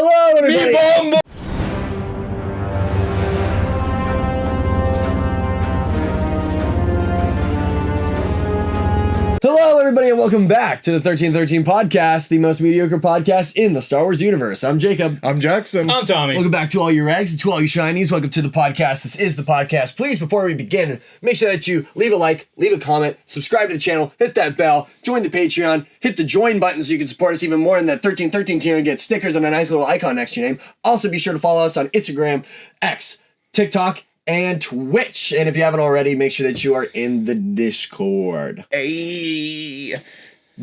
Hello, everybody. Hello, everybody, and welcome back to the 1313 podcast, the most mediocre podcast in the Star Wars universe. I'm Jacob. I'm Jackson. I'm Tommy. Welcome back to all your Regs and to all you Shinies. Welcome to the podcast. This is the podcast. Please, before we begin, make sure that you leave a like, leave a comment, subscribe to the channel, hit that bell, join the Patreon, hit the join button so you can support us even more in that 1313 tier and get stickers and a nice little icon next to your name. Also, be sure to follow us on Instagram, X, TikTok, and Twitch. And if you haven't already, make sure that you are in the Discord. Hey,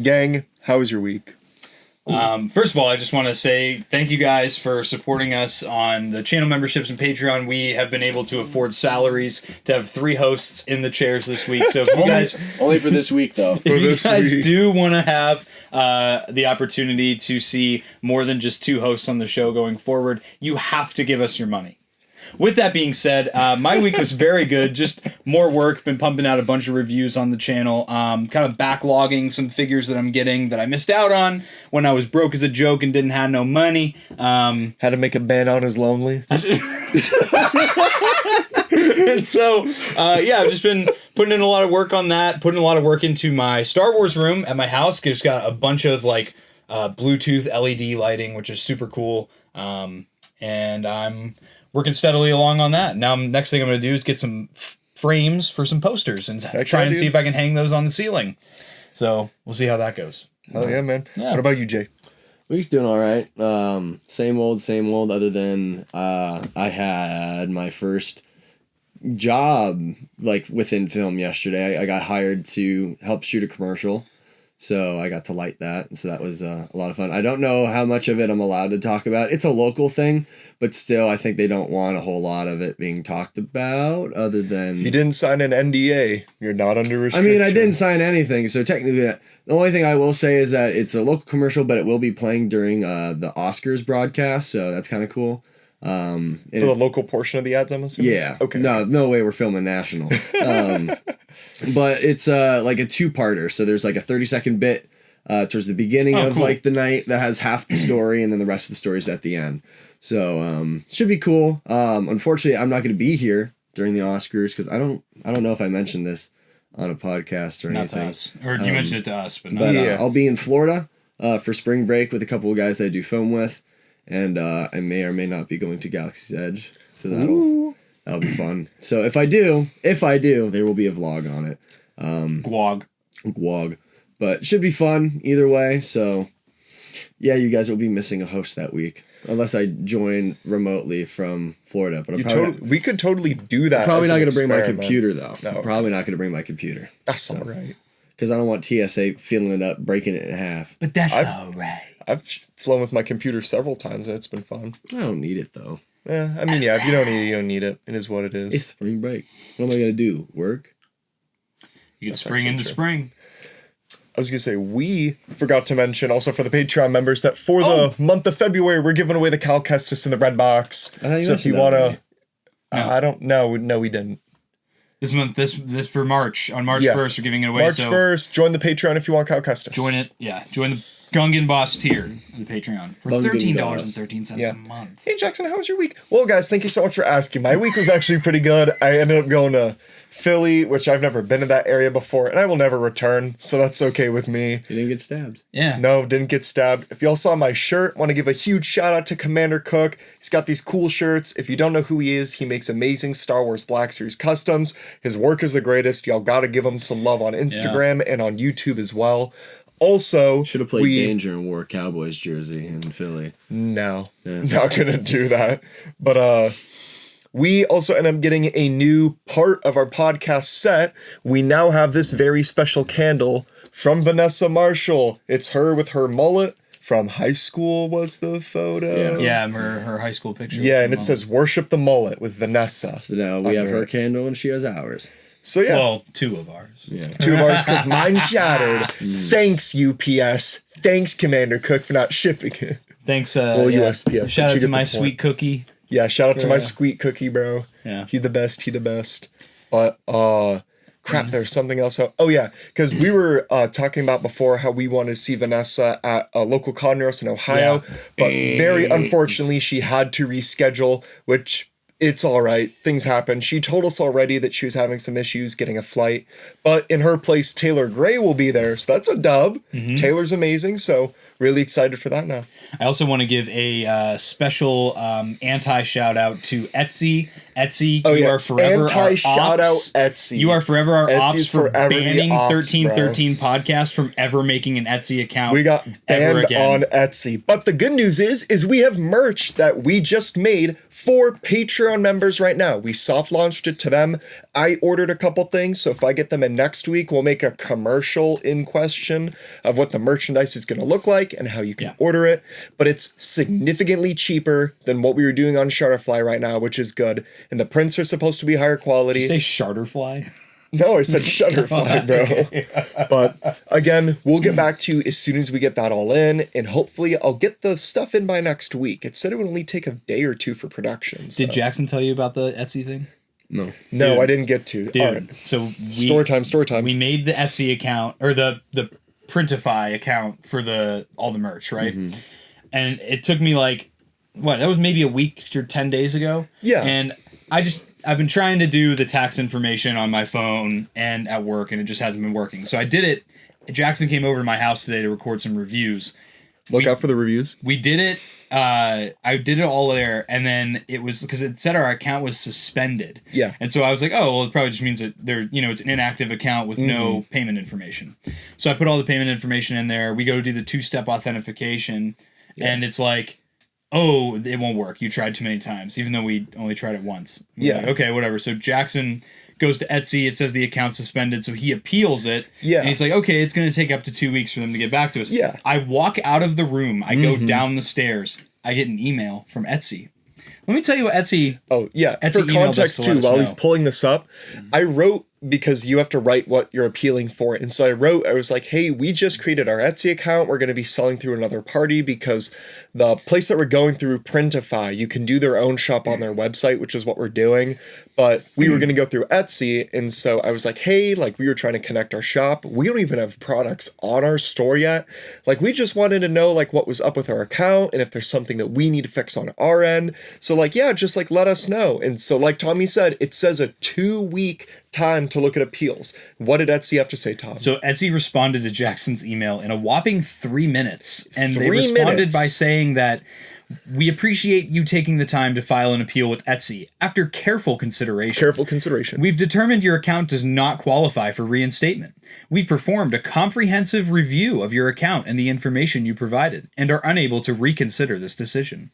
gang, how was your week? First of all, I just want to say thank you guys for supporting us on the channel memberships and Patreon. We have been able to afford salaries to have 3 hosts in the chairs this week. So if you guys, only for this week, though. if you guys do want to have the opportunity to see more than just 2 hosts on the show going forward, you have to give us your money. With that being said, my week was very good. Just more work. Been pumping out a bunch of reviews on the channel. Kind of backlogging some figures that I'm getting that I missed out on when I was broke as a joke and didn't have no money. Had to make a band on his lonely. And so, I've just been putting in a lot of work on that. Putting a lot of work into my Star Wars room at my house. Just got a bunch of like Bluetooth LED lighting, which is super cool. And I'm working steadily along on that. Now, next thing I'm going to do is get some frames for some posters and try and see if I can hang those on the ceiling. So we'll see how that goes. Oh yeah, man. Yeah. What about you, Jay? Week's doing all right. Same old. Other than I had my first job like within film yesterday. I got hired to help shoot a commercial. So I got to light that, and so that was a lot of fun. I don't know how much of it I'm allowed to talk about. It's a local thing, but still, I think they don't want a whole lot of it being talked about other than... If you didn't sign an NDA, you're not under restriction. I mean, I didn't sign anything, so technically, the only thing I will say is that it's a local commercial, but it will be playing during the Oscars broadcast, so that's kind of cool. For the local portion of the ads, I'm assuming? Yeah. Okay. No way we're filming national. But it's like a 2-parter. So there's like a 30-second bit towards the beginning of like the night that has half the story, and then the rest of the story is at the end. So should be cool. Unfortunately, I'm not going to be here during the Oscars because I don't know if I mentioned this on a podcast or anything. Not to us. Or you mentioned it to us, but not. But I'll be in Florida for spring break with a couple of guys that I do film with. And I may or may not be going to Galaxy's Edge, so that'll be fun. So if I do, there will be a vlog on it. Gwog, but it should be fun either way. So yeah, you guys will be missing a host that week unless I join remotely from Florida. But we could totally do that. Probably not going to bring my computer though. No. Probably not going to bring my computer. That's all right. Because I don't want TSA filling it up, breaking it in half. But that's all right. I've flown with my computer several times, and it's been fun. I don't need it, though. Yeah, I mean, yeah, if you don't need it, you don't need it. It is what it is. It's spring break. What am I going to do? Work? You get spring into spring. I was going to say, we forgot to mention, also for the Patreon members, that for the month of February, we're giving away the Cal Kestis in the red box. So if you want to... I don't know. No, we didn't. This month, this for March. On March 1st, we're giving it away. March 1st, join the Patreon if you want Cal Kestis. Join it. Yeah, join the Gungan Boss tier of the Patreon for $13.13 a month. Hey, Jackson, how was your week? Well, guys, thank you so much for asking. My week was actually pretty good. I ended up going to Philly, which I've never been to that area before, and I will never return, so that's okay with me. You didn't get stabbed. Yeah. No, didn't get stabbed. If y'all saw my shirt, want to give a huge shout out to Commander Cook. He's got these cool shirts. If you don't know who he is, he makes amazing Star Wars Black Series customs. His work is the greatest. Y'all got to give him some love on Instagram and on YouTube as well. Also, should have played Danger and wore a Cowboys jersey in Philly. No, not gonna do that. But we also end up getting a new part of our podcast set. We now have this very special candle from Vanessa Marshall. It's her with her mullet. From high school was the photo. Yeah, her high school picture. Yeah, and it says "Worship the Mullet" with Vanessa. So now we have her candle and she has ours. So yeah. Well, 2 of ours. Yeah. 2 of ours because mine's shattered. Thanks, UPS. Thanks, Commander Cook, for not shipping it. Thanks, USPS. Shout out to my sweet cookie. Yeah, shout out to my sweet cookie, bro. Yeah. He the best. But Crap, there's something else. Oh, yeah, because we were talking about before how we wanted to see Vanessa at a local Conros in Ohio, but very unfortunately, she had to reschedule, which it's all right. Things happen. She told us already that she was having some issues getting a flight, but in her place, Taylor Gray will be there, so that's a dub. Taylor's amazing, so really excited for that now. I also want to give a special anti-shout out to Etsy. Etsy, you are forever anti-shout our out ops. Etsy. You are forever our Etsy's ops for forever the banning ops, 1313 podcast from ever making an Etsy account. We got ever banned again. on Etsy. But the good news is we have merch that we just made for Patreon members right now. We soft launched it to them. I ordered a couple things, so if I get them in next week, we'll make a commercial in question of what the merchandise is going to look like and how you can order it. But it's significantly cheaper than what we were doing on Shutterfly right now, which is good. And the prints are supposed to be higher quality. Did you say Shutterfly? No, I said Shutterfly, bro. But again, we'll get back to you as soon as we get that all in, and hopefully I'll get the stuff in by next week. It said it would only take a day or two for production. So. Did Jackson tell you about the Etsy thing? No. No, I didn't get to. Dude, all right. so Story time. We made the Etsy account or the Printify account for all the merch, right? And it took me like that was maybe a week or 10 days ago. Yeah. And I've been trying to do the tax information on my phone and at work, and it just hasn't been working. So I did it. Jackson came over to my house today to record some reviews. Look out for the reviews. We did it. I did it all there, and then it was because it said our account was suspended. Yeah. And so I was like, oh, well, it probably just means that it's an inactive account with no payment information. So I put all the payment information in there. We go to do the 2-step authentication, and it's like, oh, it won't work. You tried too many times, even though we only tried it once. We're like, okay, whatever. So Jackson goes to Etsy. It says the account's suspended, so he appeals it. Yeah. And he's like, okay, it's going to take up to 2 weeks for them to get back to us. Yeah. I walk out of the room. I go down the stairs. I get an email from Etsy. Let me tell you what Etsy... Oh, yeah. Etsy for context, emailed us to too, let us while know. he's pulling this up, I wrote, because you have to write what you're appealing for. And so I was like, hey, we just created our Etsy account. We're going to be selling through another party because the place that we're going through, Printify, you can do their own shop on their website, which is what we're doing. But we were going to go through Etsy. And so I was like, hey, like we were trying to connect our shop. We don't even have products on our store yet. Like we just wanted to know like what was up with our account and if there's something that we need to fix on our end. So like, yeah, just like let us know. And so like Tommy said, it says a 2-week time to look at appeals. What did Etsy have to say, Tom? So Etsy responded to Jackson's email in a whopping 3 minutes. And they 3 responded minutes. by saying that we appreciate you taking the time to file an appeal with Etsy. After careful consideration, we've determined your account does not qualify for reinstatement. We've performed a comprehensive review of your account and the information you provided, and are unable to reconsider this decision.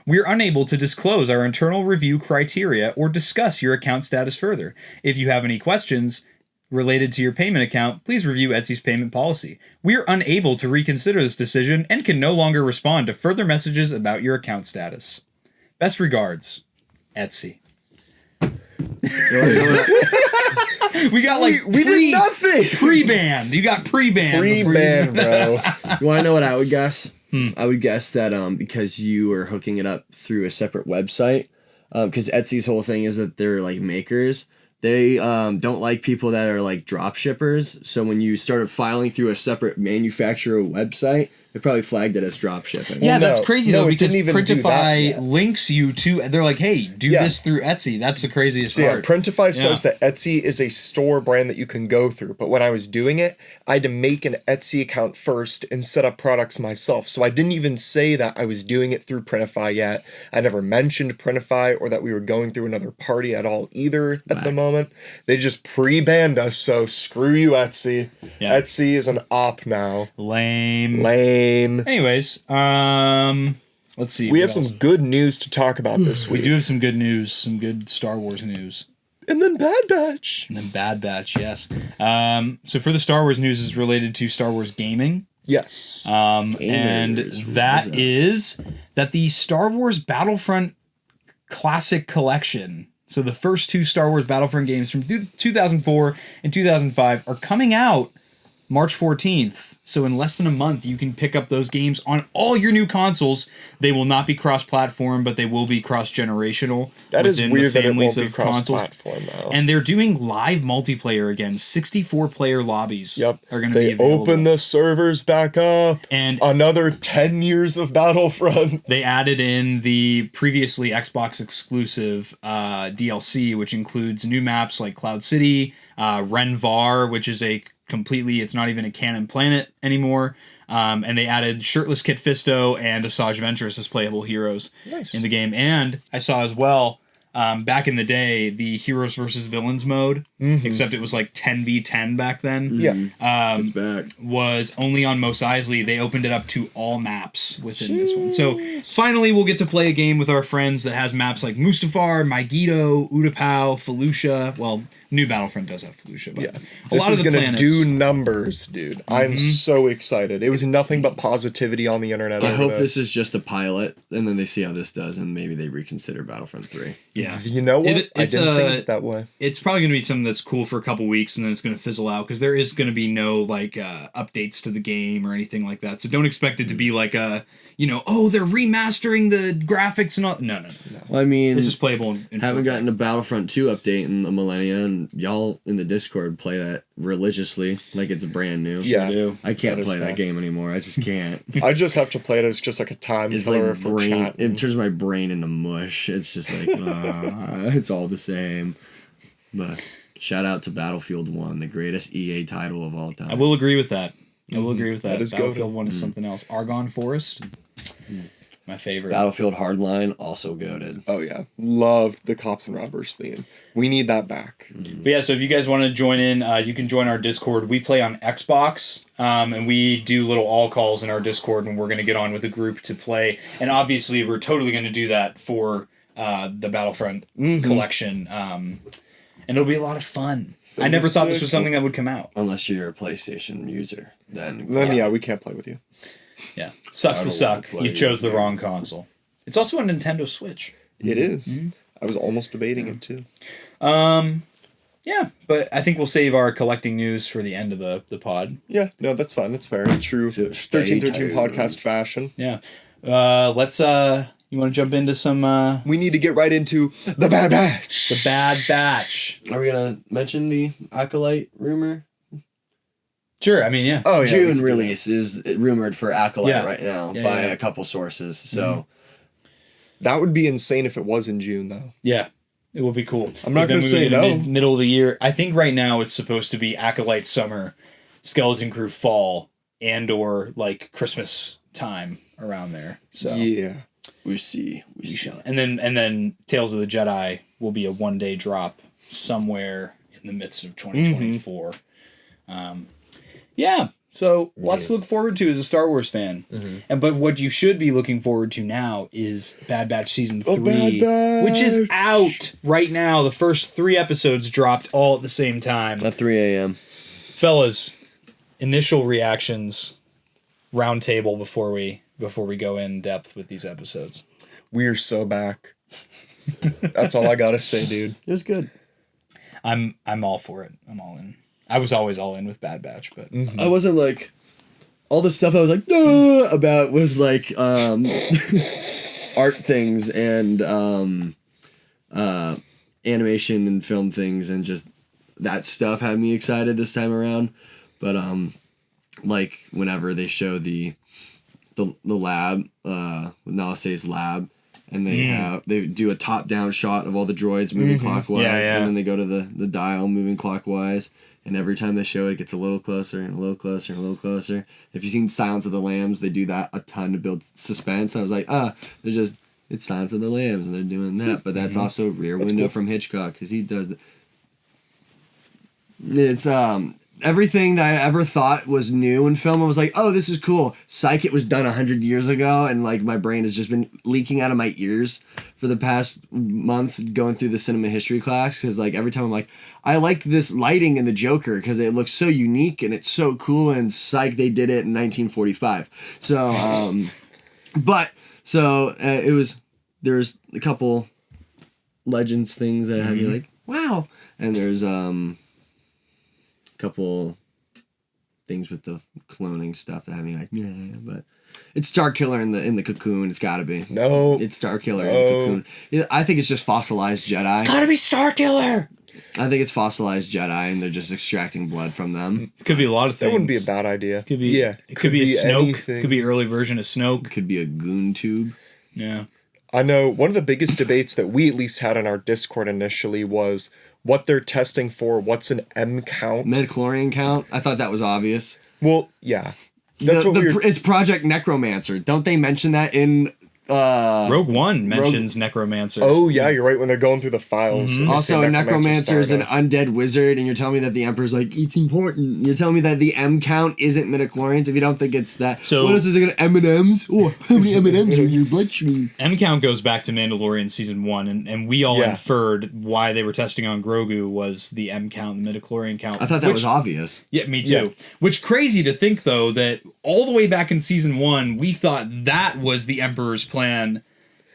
We are unable to disclose our internal review criteria or discuss your account status further. If you have any questions related to your payment account, please review Etsy's payment policy. We are unable to reconsider this decision and can no longer respond to further messages about your account status. Best regards, Etsy. We got like we did nothing. Pre-banned. You got pre-banned. Pre-banned, bro. You want to know what I would guess? I would guess that because you were hooking it up through a separate website, because Etsy's whole thing is that they're like makers. They don't like people that are like drop shippers. So when you started filing through a separate manufacturer website, they probably flagged it as drop shipping. Yeah, Well, that's no. crazy No, though, it because didn't even do that Printify yet. links you to. They're like, hey, do Yeah. this through Etsy. That's the craziest So yeah, part. Printify says that Etsy is a store brand that you can go through. But when I was doing it, I had to make an Etsy account first and set up products myself. So I didn't even say that I was doing it through Printify yet. I never mentioned Printify or that we were going through another party at all either at the moment. They just pre-banned us, so screw you, Etsy. Yeah. Etsy is an op now. Lame. Anyways, let's see. We what have else? some good news to talk about this We week. do have some good news, some good Star Wars news. And then Bad Batch. And then Bad Batch, yes. So for the Star Wars news is related to Star Wars gaming. Yes. And Gamers, that is that the Star Wars Battlefront Classic Collection, so the first two Star Wars Battlefront games from 2004 and 2005 are coming out March 14th. So in less than a month, you can pick up those games on all your new consoles. They will not be cross-platform, but they will be cross-generational. That is within weird the that it won't families be of consoles. cross-platform, though. And they're doing live multiplayer again. 64-player lobbies Yep. are going to be They available. open the servers back up. And another 10 years of Battlefront. they added in the previously Xbox exclusive DLC, which includes new maps like Cloud City, Renvar, which is it's not even a canon planet anymore. And they added Shirtless Kit Fisto and Asajj Ventress as playable heroes in the game. And I saw as well, back in the day, the Heroes versus Villains mode, except it was like 10v10 back then. Yeah. It's back. Was only on Mos Eisley. They opened it up to all maps within this one. So finally we'll get to play a game with our friends that has maps like Mustafar, Megiddo, Utapau, Felucia. Well, New Battlefront does have Felucia, but a This lot is of the gonna planets. do numbers, dude. I'm so excited. It was nothing but positivity on the internet. I over hope this is just a pilot, and then they see how this does, and maybe they reconsider Battlefront 3. Yeah. You know what? I It's didn't think it that way. It's probably going to be something that's cool for a couple weeks and then it's going to fizzle out because there is going to be no updates to the game or anything like that. So don't expect it to be like they're remastering the graphics and all. No. Well, I mean, It's just playable. haven't gotten a Battlefront 2 update in a millennia, and y'all in the Discord play that religiously like it's brand new. Yeah. I can't That is play that fact. game anymore. I just can't. I just have to play it as just like a time It's killer like for brain. chat. It turns my brain into mush. It's just like it's all the same. But shout out to Battlefield 1, the greatest EA title of all time. I will agree with that. That is Battlefield goated. 1 is something else. Argonne Forest. My favorite. Battlefield Hardline also goated. Oh yeah, loved the cops and robbers theme. We need that back. But yeah, so if you guys want to join in, you can join our Discord. We play on Xbox, and we do little all calls in our Discord when we're going to get on with a group to play. And obviously, we're totally going to do that for the Battlefront collection, and it'll be a lot of fun. I never thought this was something that would come out. Unless you're a PlayStation user, then Then we can't play with you. Yeah, sucks I to don't suck. wanna play You chose the it. wrong console. It's also a Nintendo Switch. It is. I was almost debating it too. Yeah, but I think we'll save our collecting news for the end of the pod. Yeah, no, that's fine. That's fair. True. So stay 1313 tuned. podcast fashion. Yeah. Let's you want to jump into some We need to get right into the Bad Batch. the Bad Batch. Are we gonna mention the Acolyte rumor? Sure, I mean, yeah. Oh yeah. June release is rumored for Acolyte Yeah. right now Yeah, by yeah. a couple sources. So That would be insane if it was in June though. Yeah. It will be cool. I'm not 'Cause then gonna we say would get no. Middle of the year. I think right now it's supposed to be Acolyte summer, Skeleton Crew fall, and or like Christmas time around there. So Yeah. we see. and then Tales of the Jedi will be a 1-day drop somewhere in the midst of 2024. Yeah. So lots to look forward to as a Star Wars fan. But what you should be looking forward to now is Bad Batch Season 3, Bad Batch. which is out right now. The first 3 episodes dropped all at the same time. At 3 a.m. Fellas, initial reactions, round table before we go in depth with these episodes. We're so back. That's all I gotta say, dude. It was good. I'm all for it. I'm all in. I was always all in with Bad Batch, but I wasn't like all the stuff I was like duh, about was like art things and animation and film things, and just that stuff had me excited this time around. But like whenever they show the lab, Nalase's lab, and they do a top down shot of all the droids moving clockwise, Yeah. and then they go to the dial moving clockwise. And every time they show it, it gets a little closer and a little closer and a little closer. If you've seen Silence of the Lambs, they do that a ton to build suspense. I was like, it's Silence of the Lambs, and they're doing that. But that's also Rear Window from Hitchcock, because he does it's everything that I ever thought was new in film. I was like, oh, this is cool. Psych, it was done 100 years ago, and like my brain has just been leaking out of my ears for the past month going through the cinema history class, because like every time I'm like, I liked this lighting in the Joker because it looks so unique and it's so cool, and Psych, they did it in 1945. So it was, there's a couple Legends things that had me like, wow, and there's couple things with the cloning stuff that have me like, yeah, but it's Star Killer in the cocoon. It's got to be. No. It's Star Killer in the cocoon. Yeah, I think it's just fossilized Jedi. Gotta be Star Killer. I think it's fossilized Jedi, and they're just extracting blood from them. It could be a lot of things. That wouldn't be a bad idea. Could be. Yeah. It could be a Snoke. anything. Could be early version of Snoke. Could be a goon tube. Yeah. I know one of the biggest debates that we at least had on our Discord initially was what they're testing for. What's an M count? Midichlorian count. I thought that was obvious. Well, yeah. That's what we were... It's Project Necromancer. Don't they mention that in Rogue One mentions Necromancer. Oh, yeah, you're right, when they're going through the files. and they say Also, Necromancer is an started. undead wizard, and you're telling me that the Emperor's like, it's important. You're telling me that the M count isn't midichlorians if you don't think it's that. So- what else is it going to M&Ms? Oh, how many M&Ms are in your bloodstream? M count goes back to Mandalorian season 1, and we all Yeah. inferred why they were testing on Grogu was the M count, the midichlorian count. I thought that was obvious. Yeah, me too. Yeah. Which crazy to think though that all the way back in season 1, we thought that was the Emperor's plan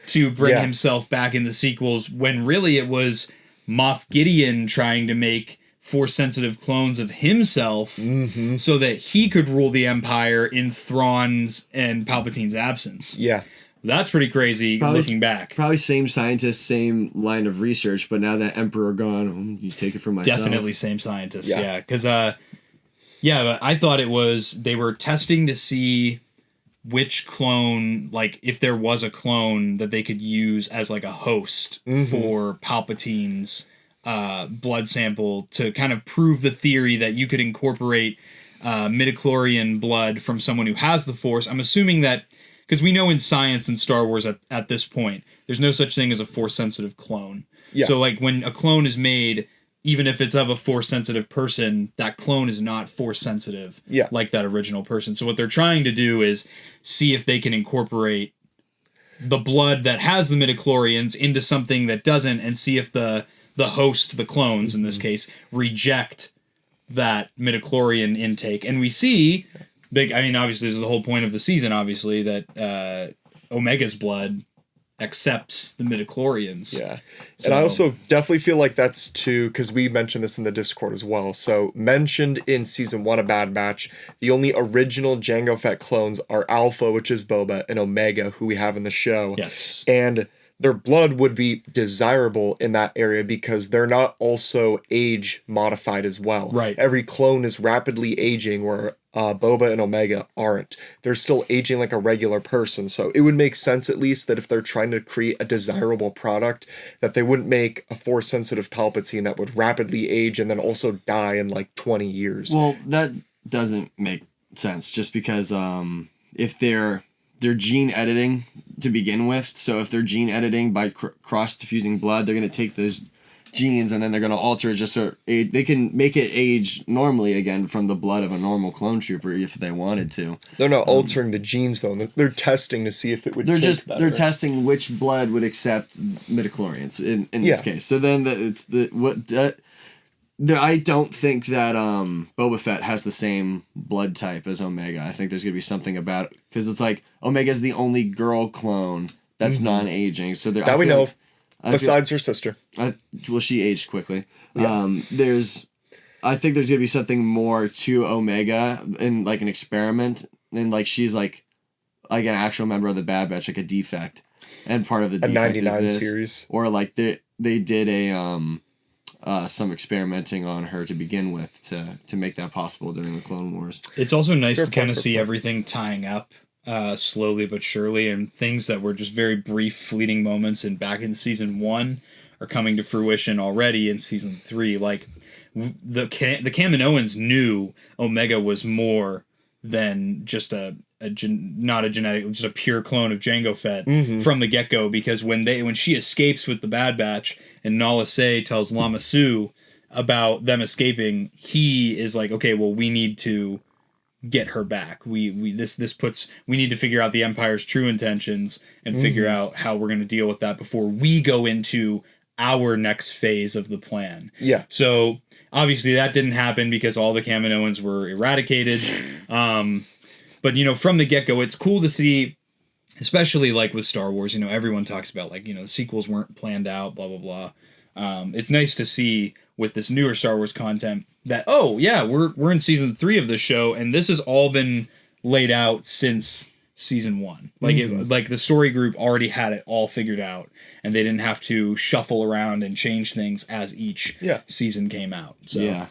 to bring Yeah. himself back in the sequels, when really it was Moff Gideon trying to make Force-sensitive clones of himself so that he could rule the Empire in Thrawn's and Palpatine's absence. Yeah. That's pretty crazy looking back. Probably same scientist, same line of research, but now that Emperor gone, you take it from myself. Definitely same scientists, Yeah. yeah. Because, but I thought it was, they were testing to see which clone, like, if there was a clone that they could use as, like, a host for Palpatine's blood sample to kind of prove the theory that you could incorporate midichlorian blood from someone who has the Force. I'm assuming that, because we know in science in Star Wars at this point, there's no such thing as a Force-sensitive clone. Yeah. So, like, when a clone is made, even if it's of a Force-sensitive person, that clone is not Force-sensitive like that original person. So what they're trying to do is see if they can incorporate the blood that has the midichlorians into something that doesn't, and see if the host, the clones in this case, reject that midichlorian intake. And we see, obviously this is the whole point of the season, obviously, that Omega's blood accepts the midichlorians. Yeah. So- And I also definitely feel like that's too, because we mentioned this in the Discord as well. So mentioned in season 1 of Bad Batch, the only original Jango Fett clones are Alpha, which is Boba, and Omega, who we have in the show. Yes. And their blood would be desirable in that area because they're not also age modified as well. Right. Every clone is rapidly aging where Boba and Omega aren't. They're still aging like a regular person. So it would make sense at least that if they're trying to create a desirable product, that they wouldn't make a Force sensitive Palpatine that would rapidly age and then also die in like 20 years. Well, that doesn't make sense just because if they're gene editing to begin with, so if they're gene editing by cross-diffusing blood, they're going to take those genes and then they're going to alter it just so they can make it age normally again from the blood of a normal clone trooper if they wanted to. They're not altering the genes though. They're testing to see if it would taste better. They're testing which blood would accept midichlorians in this case. So then I don't think that Boba Fett has the same blood type as Omega. I think there's gonna be something about it because it's like Omega's the only girl clone that's non-aging. So that we know of, besides her sister. She aged quickly. Yeah. I think there's gonna be something more to Omega in like an experiment, and like she's like an actual member of the Bad Batch, like a defect, and part of the defect is 99 this, series, or like they did some experimenting on her to begin with to make that possible during the Clone Wars. It's also nice to kind of see everything tying up slowly but surely, and things that were just very brief, fleeting moments and back in season 1 are coming to fruition already in season 3. Like the Kaminoans knew Omega was more than just not a genetic, just a pure clone of Jango Fett from the get-go, because when she escapes with the Bad Batch and Nala Se tells Lama Su about them escaping, he is like, okay, well, we need to get her back. We need to figure out the Empire's true intentions and figure out how we're going to deal with that before we go into our next phase of the plan. Yeah. So obviously that didn't happen because all the Kaminoans were eradicated. But, from the get-go, it's cool to see, especially like with Star Wars, everyone talks about like, the sequels weren't planned out, blah, blah, blah. It's nice to see with this newer Star Wars content that, oh yeah, we're in season 3 of the show, and this has all been laid out since season 1. Like like the story group already had it all figured out, and they didn't have to shuffle around and change things as each season came out. So yeah.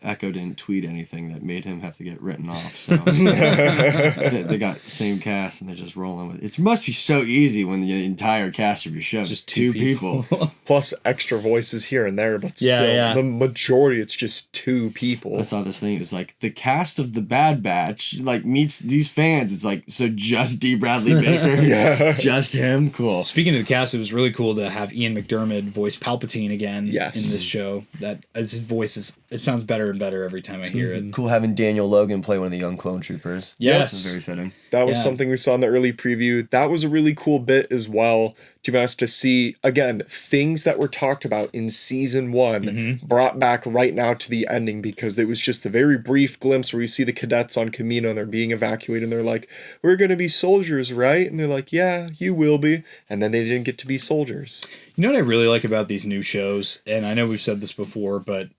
Echo didn't tweet anything that made him have to get written off. So they got the same cast and they're just rolling with it. It must be so easy when the entire cast of your show is just 2 people. Plus extra voices here and there, but still, the majority, it's just 2 people. I saw this thing. It was like the cast of the Bad Batch like meets these fans. It's like, so just D. Bradley Baker, just him. Cool. Speaking of the cast, it was really cool to have Ian McDermott voice Palpatine again in this show. That as his voice is. It sounds better and better every time I hear it. Cool having Daniel Logan play one of the young clone troopers. Yes. This is very fitting. That was something we saw in the early preview. That was a really cool bit as well, to be honest, to see, again, things that were talked about in season 1 brought back right now to the ending, because it was just a very brief glimpse where you see the cadets on Kamino and they're being evacuated and they're like, we're going to be soldiers, right? And they're like, yeah, you will be. And then they didn't get to be soldiers. You know what I really like about these new shows, and I know we've said this before, but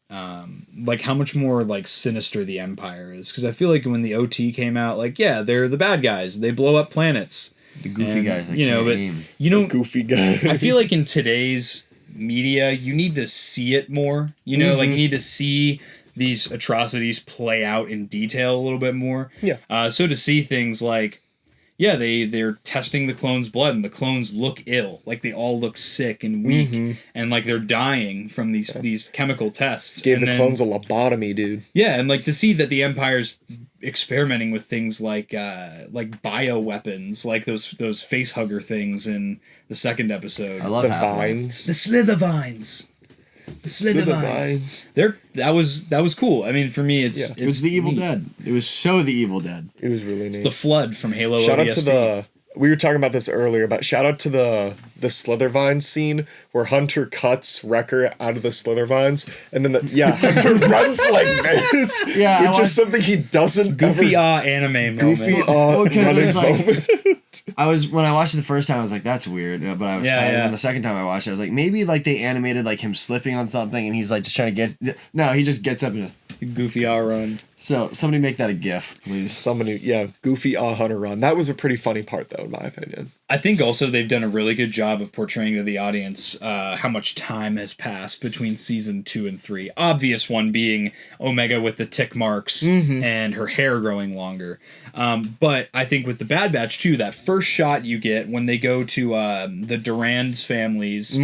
like how much more like sinister the Empire is. Because I feel like when the OT came out, like, yeah, they're the bad guys. They blow up planets. The goofy guys. You know, but you know, goofy guy. I feel like in today's media, you need to see it more. You know, like you need to see these atrocities play out in detail a little bit more. Yeah. So to see things like, yeah, they're testing the clones' blood, and the clones look ill, like they all look sick and weak, and like they're dying from these chemical tests. Gave the clones a lobotomy, dude. Yeah, and like to see that the Empire's experimenting with things like bioweapons, like those face hugger things in the second episode. I love the Half-Life. vines. The slither vines. The slither vines. That was cool. I mean, for me, it's it was the Evil Dead. It was so the Evil Dead. It was really neat. It's the Flood from Halo. Shout out ODST. to the. We were talking about this earlier, but shout out to the Slithervine scene where Hunter cuts Wrecker out of the Slithervines, and then Hunter runs like this. Yeah, which is something he doesn't goofy ever. Anime Goofy moment. running moment. When I watched it the first time, I was like, "That's weird," but I was tired. And the second time I watched it, I was like, maybe like they animated like him slipping on something, and he's like just trying to get. No, he just gets up and just Goofy run. So somebody make that a GIF, please. Somebody, Goofy Hunter run. That was a pretty funny part, though, in my opinion. I think also they've done a really good job of portraying to the audience how much time has passed between season 2 and 3. Obvious one being Omega with the tick marks and her hair growing longer. But I think with the Bad Batch too, that first shot you get when they go to the Durand's family's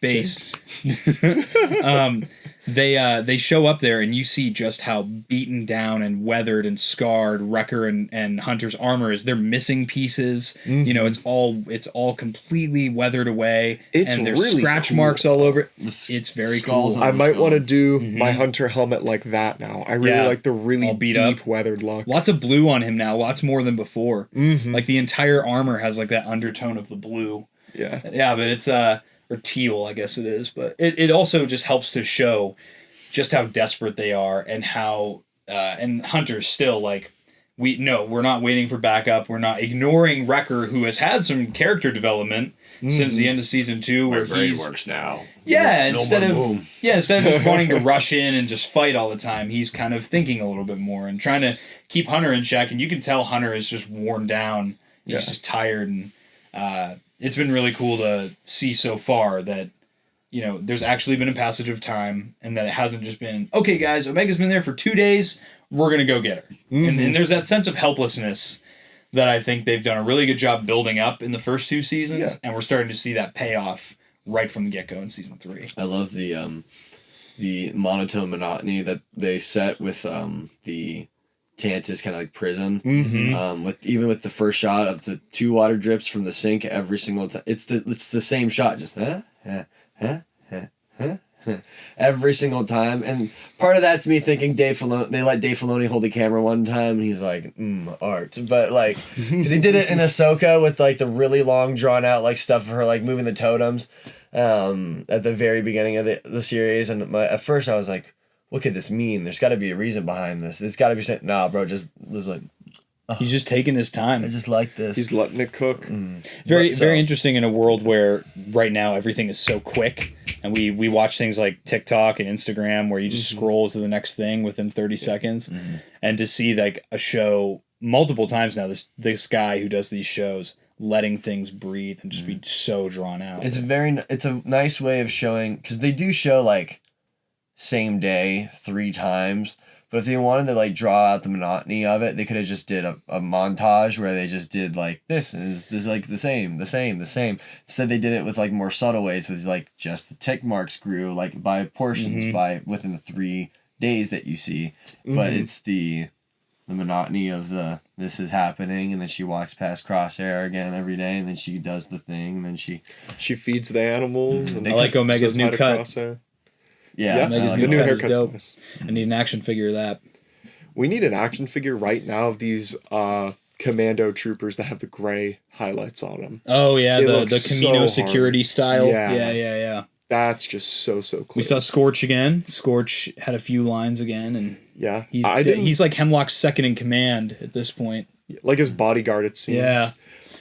base. They show up there and you see just how beaten down and weathered and scarred Wrecker and Hunter's armor is. They're missing pieces. You know, it's all completely weathered away. And there's really scratch cool. marks all over. It's very cool. I might want to do my Hunter helmet like that now. I really like the really deep weathered look. Lots of blue on him now. Lots more than before. Like the entire armor has like that undertone of the blue. Yeah, but it's or teal, I guess it is. But it also just helps to show just how desperate they are and how and Hunter's still like, we're not waiting for backup. We're not ignoring Wrecker, who has had some character development since the end of season 2, where he works now. Yeah, instead of just wanting to rush in and just fight all the time, he's kind of thinking a little bit more and trying to keep Hunter in check. And you can tell Hunter is just worn down. He's just tired, and it's been really cool to see so far that, you know, there's actually been a passage of time, and that it hasn't just been, okay, guys, Omega's been there for 2 days, we're going to go get her. And there's that sense of helplessness that I think they've done a really good job building up in the first 2 seasons, and we're starting to see that payoff right from the get-go in season 3. I love the monotone monotony that they set with the Tantus kind of like prison. With the first shot of the 2 water drips from the sink every single time. It's the same shot, just every single time. And part of that's me thinking Dave Filoni. They let Dave Filoni hold the camera one time, and he's like, art. But like, because he did it in Ahsoka with like the really long drawn out like stuff of her like moving the totems at the very beginning of the series. And at first I was like, what could this mean? There's got to be a reason behind this. It's got to be saying, nah, bro, just was like. He's just taking his time. I just like this. He's letting it cook. Very interesting in a world where right now everything is so quick. and we watch things like TikTok and Instagram where you just scroll to the next thing within 30 seconds, and to see like a show multiple times now, this guy who does these shows letting things breathe and just be so drawn out. It's a nice way of showing, because they do show like same day 3 times, but if they wanted to like draw out the monotony of it, they could have just did a montage where they just did like this is like the same. Instead they did it with like more subtle ways, with like just the tick marks grew like by portions by within the 3 days that you see, but it's the monotony of this is happening, and then she walks past Crosshair again every day, and then she does the thing, and then she feeds the animals. And I like Omega's new cut. Yeah, Omega's the new cut is haircut's dope. nice. I need an action figure of that. We need an action figure right now of these commando troopers that have the gray highlights on them. Oh yeah, It the looks Camino so security hard. style. Yeah. Yeah. That's just so clear. We saw Scorch again. Scorch had a few lines again, and Yeah. he's like Hemlock's second in command at this point. Like his bodyguard, it seems. Yeah.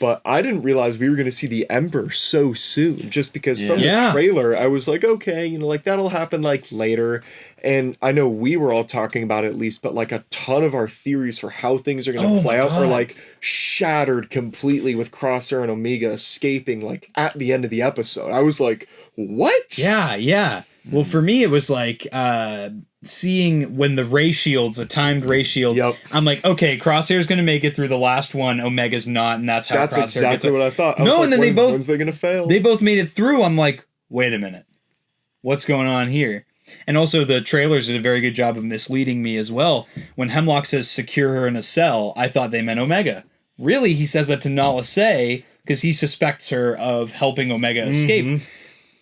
But I didn't realize we were going to see the Emperor so soon, just because from Yeah. the trailer, I was like, okay, like that'll happen like later. And I know we were all talking about it at least, but like a ton of our theories for how things are going to play out are like shattered completely with Crosshair and Omega escaping like at the end of the episode. I was like, what? Yeah. Well, for me, it was like seeing when the timed ray shields. Yep. I'm like, okay, Crosshair's gonna make it through the last one. Omega's not, and that's how. That's Crosshair exactly gets what I thought. I No, was like, and then when's they going to fail? They both made it through. I'm like, wait a minute, what's going on here? And also, the trailers did a very good job of misleading me as well. When Hemlock says secure her in a cell, I thought they meant Omega. Really, he says that to Nala Se because he suspects her of helping Omega escape.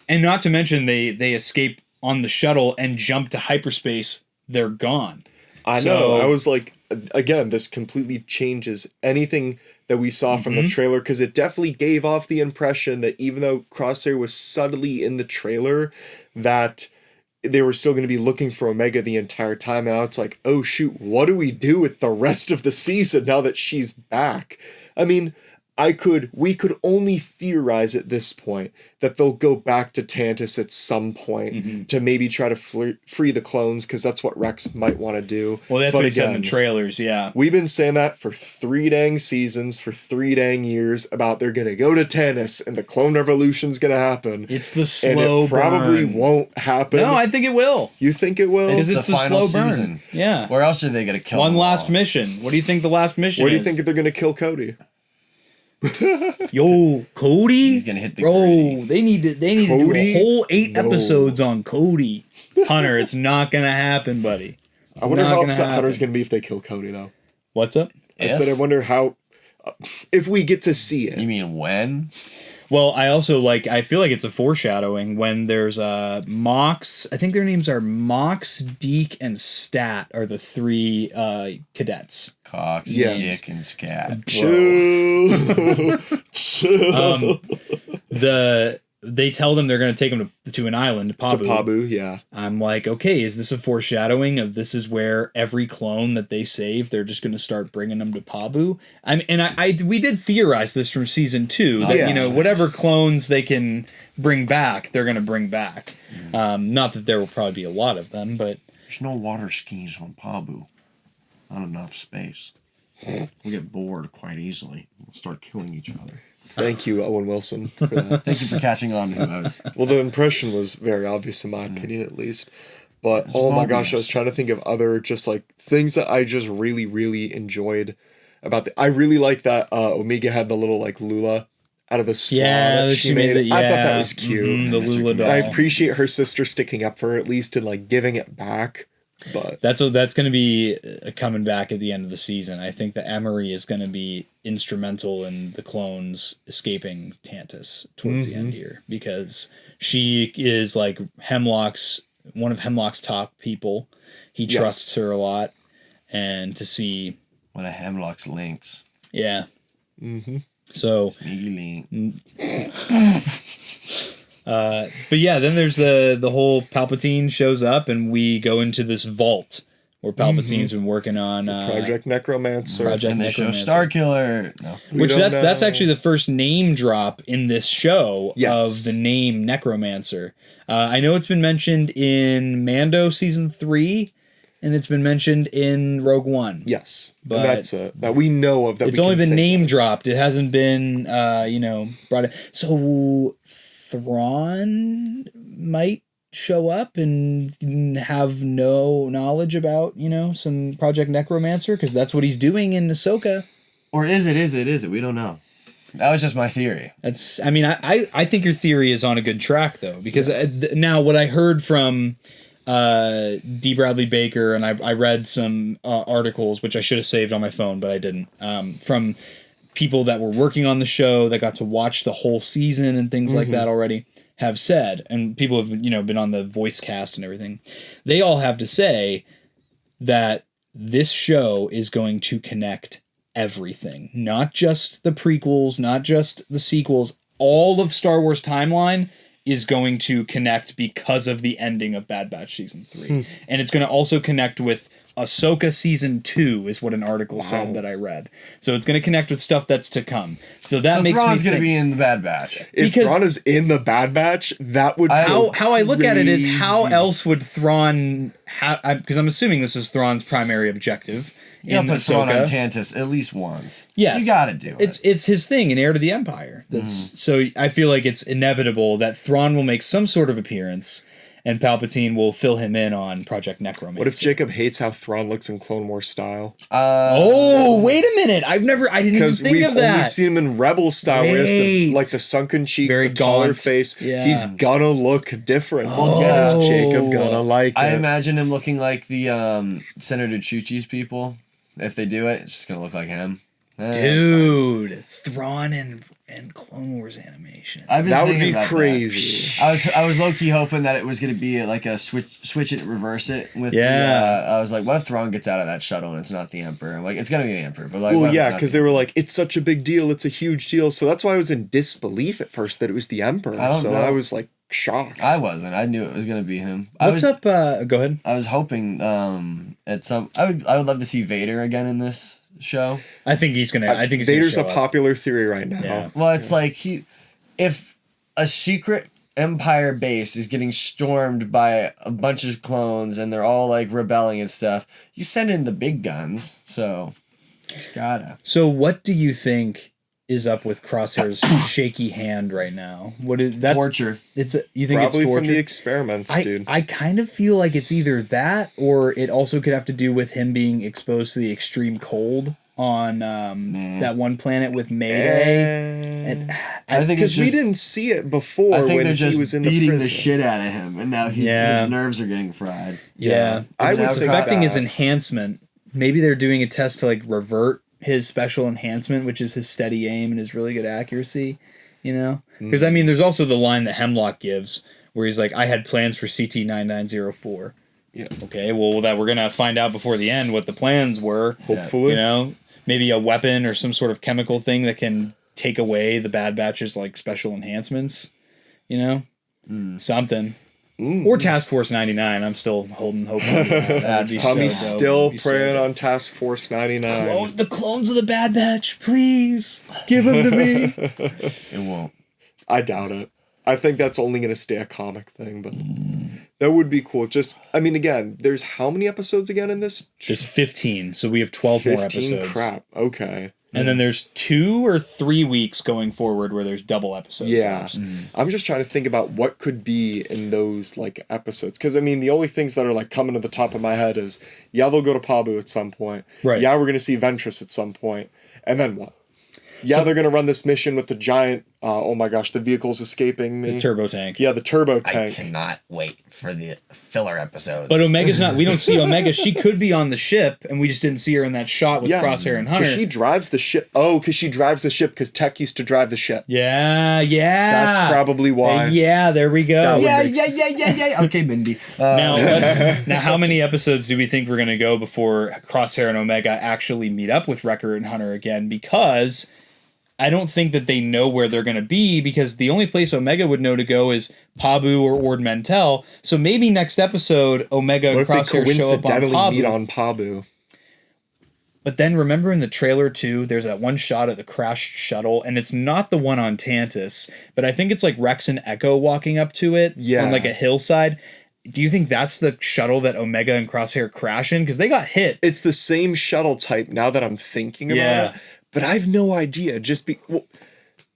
And not to mention, they escape on the shuttle and jump to hyperspace. They're gone. I know. I was like, again, this completely changes anything that we saw from the trailer, because it definitely gave off the impression that even though Crosshair was subtly in the trailer, that they were still going to be looking for Omega the entire time. And now it's like, oh shoot, what do we do with the rest of the season now that she's back? I mean, we could only theorize at this point that they'll go back to Tantus at some point to maybe try to free the clones, because that's what Rex might want to do. Well, that's but what he said in again, the trailers, yeah. We've been saying that for 3 dang seasons, for 3 dang years, about they're going to go to Tantus and the clone revolution's going to happen. It's the slow and it probably burn. won't happen. No, I think it will. You think it will? Because it's the the final slow burn. season. Yeah. Where else are they gonna kill One them last all? mission. What do you think the last mission Where do is? you think they're going to kill Cody? Yo, Cody. He's gonna hit the Bro, gritty. they need to do Cody? a whole 8 No. episodes on Cody. Hunter, it's not gonna happen, buddy. It's I wonder not how gonna upset happen. Hunter's going to be if they kill Cody, though. What's up? I said I wonder how... if we get to see it. You mean when? Well, I also I feel like it's a foreshadowing when there's Mox. I think their names are Mox, Deke, and Stat are the 3 cadets. Cox, Yeah. Dick, and Scat. Chill. Chill. They tell them they're going to take them to an island, Pabu. To Pabu, yeah. I'm like, okay, is this a foreshadowing of this is where every clone that they save, they're just going to start bringing them to Pabu? We did theorize this from season 2 that yeah. whatever clones they can bring back, they're going to bring back. Not that there will probably be a lot of them, but There's no water skis on Pabu. Not enough space. We'll get bored quite easily. We'll start killing each other. Thank you, Owen Wilson, for that. Thank you for catching on to who I was. Well, the impression was very obvious in my opinion, at least. But oh my gosh, I was trying to think of other just like things that I just really, really enjoyed about I really like that Omega had the little like Lula out of the straw that she made. I thought that was cute. The Lula doll. And I appreciate her sister sticking up for her at least and like giving it back. But That's going to be coming back at the end of the season. I think that Emery is going to be instrumental in the clones escaping Tantus towards the end here, because she is like one of Hemlock's top people. He trusts her a lot, and to see One of Hemlock's links. yeah. So Sneaky link. but yeah, then there's the whole Palpatine shows up and we go into this vault where Palpatine's been working on Project Necromancer. Project And they show Necromancer. Star Killer. No. Which don't that's know. actually the first name drop in this show Yes. of the name Necromancer. I know it's been mentioned in Mando season 3, and it's been mentioned in Rogue One. Yes, But and that's it. That we know of. That It's we only can been think name of. dropped. It hasn't been, brought in. So Thrawn might show up and have no knowledge about, some Project Necromancer, because that's what he's doing in Ahsoka. Or is it? We don't know. That was just my theory. I think your theory is on a good track, though, because now what I heard from D. Bradley Baker, and I read some articles, which I should have saved on my phone, but I didn't, from people that were working on the show that got to watch the whole season and things like that already, have said, and people have been on the voice cast and everything, they all have to say that this show is going to connect everything, not just the prequels, not just the sequels. All of Star Wars timeline is going to connect because of the ending of Bad Batch season 3, and it's going to also connect with Ahsoka season 2, is what an article said that I read. So it's going to connect with stuff that's to come. So that makes Thrawn's me going to think, be in the Bad Batch. If because- Thrawn is in the Bad Batch, that would how I look at it is, how crazy. else would Thrawn because I'm assuming this is Thrawn's primary objective You in gotta put Thrawn on Ahsoka. Tantus at least once. Yes. You gotta do it. It's his thing, an heir to the Empire. That's so I feel like it's inevitable that Thrawn will make some sort of appearance, and Palpatine will fill him in on Project Necromancer. What if Jacob hates how Thrawn looks in Clone Wars style? Oh, wait a minute! I didn't even Because think we've of only that. seen him in Rebel style, where it's the, Wait. like the sunken cheeks, Very the taller gaunt. face. Yeah. He's gonna look different. Oh. Yes, Jacob gonna like I it. imagine him looking like the Senator Chuchi's people. If they do it, it's just gonna look like him. It's fine. Dude, Thrawn and Clone Wars animation. I've been That would thinking be about crazy. that. I was low key hoping that it was gonna be like a switch it, reverse it with. Yeah. I was like, what if Thrawn gets out of that shuttle and it's not the Emperor? I'm like, it's gonna be the Emperor, but like, what Well, if yeah, it's not because the they were like, it's such a big deal, it's a huge deal. So that's why I was in disbelief at first that it was the Emperor. I don't So know. I was like shocked. I wasn't. I knew it was gonna be him. What's up? Go ahead. I was hoping at some. I would love to see Vader again in this show. I think he's gonna. I think he's Vader's gonna a show up. popular theory right now. Yeah. Well, it's like if a secret Empire base is getting stormed by a bunch of clones and they're all like rebelling and stuff, you send in the big guns. So, just gotta. So, what do you think is up with Crosshair's shaky hand right now? What is that's Torture. You think Probably it's from torture? the experiments, dude. I kind of feel like it's either that or it also could have to do with him being exposed to the extreme cold on that one planet with Mayday. And I think it's Because we just. didn't see it before I think when they're he just was in the beating prison. the shit out of him, and now his nerves are getting fried. yeah, I it's would think affecting his that. enhancement. Maybe they're doing a test to like revert his special enhancement, which is his steady aim and his really good accuracy. Because I mean, there's also the line that Hemlock gives where he's like, "I had plans for CT-9904." Yeah. Okay, well, that we're gonna find out before the end what the plans were. Hopefully. Maybe a weapon or some sort of chemical thing that can take away the Bad Batch's like special enhancements. Something. Or Task Force 99. I'm still holding hope on that. That'd be Tommy's so dope. still That'd be so preying dope. on Task Force 99. The clones of the Bad Batch, please give them to me. It won't. I doubt it. I think that's only going to stay a comic thing, but that would be cool. Just, I mean, again, there's how many episodes again in this? There's 15, so we have 12 more 15? episodes. Crap. Okay. And then there's 2 or 3 weeks going forward where there's double episodes. Yeah. I'm just trying to think about what could be in those like episodes. Because I mean, the only things that are like coming to the top of my head is, yeah, they'll go to Pabu at some point. Right. Yeah, we're going to see Ventress at some point. And then what? Yeah, they're going to run this mission with the giant, oh my gosh, the vehicle's escaping me. The turbo tank. Yeah, the turbo I tank. cannot wait for the filler episodes. But Omega's not. We don't see Omega. She could be on the ship, and we just didn't see her in that shot with Crosshair and Hunter. Because she drives the ship. Oh, because she drives the ship because Tech used to drive the ship. Yeah. That's probably why. Yeah, there we go. That would Yeah. Okay, Mindy. Now, how many episodes do we think we're going to go before Crosshair and Omega actually meet up with Wrecker and Hunter again? Because I don't think that they know where they're going to be, because the only place Omega would know to go is Pabu or Ord Mantell. So maybe next episode, Omega and What if they Crosshair show up on coincidentally meet Pabu. on Pabu? But then remember in the trailer too, there's that one shot of the crashed shuttle, and it's not the one on Tantus, but I think it's like Rex and Echo walking up to it on like a hillside. Do you think that's the shuttle that Omega and Crosshair crash in? Because they got hit. It's the same shuttle type now that I'm thinking about it. But I have no idea.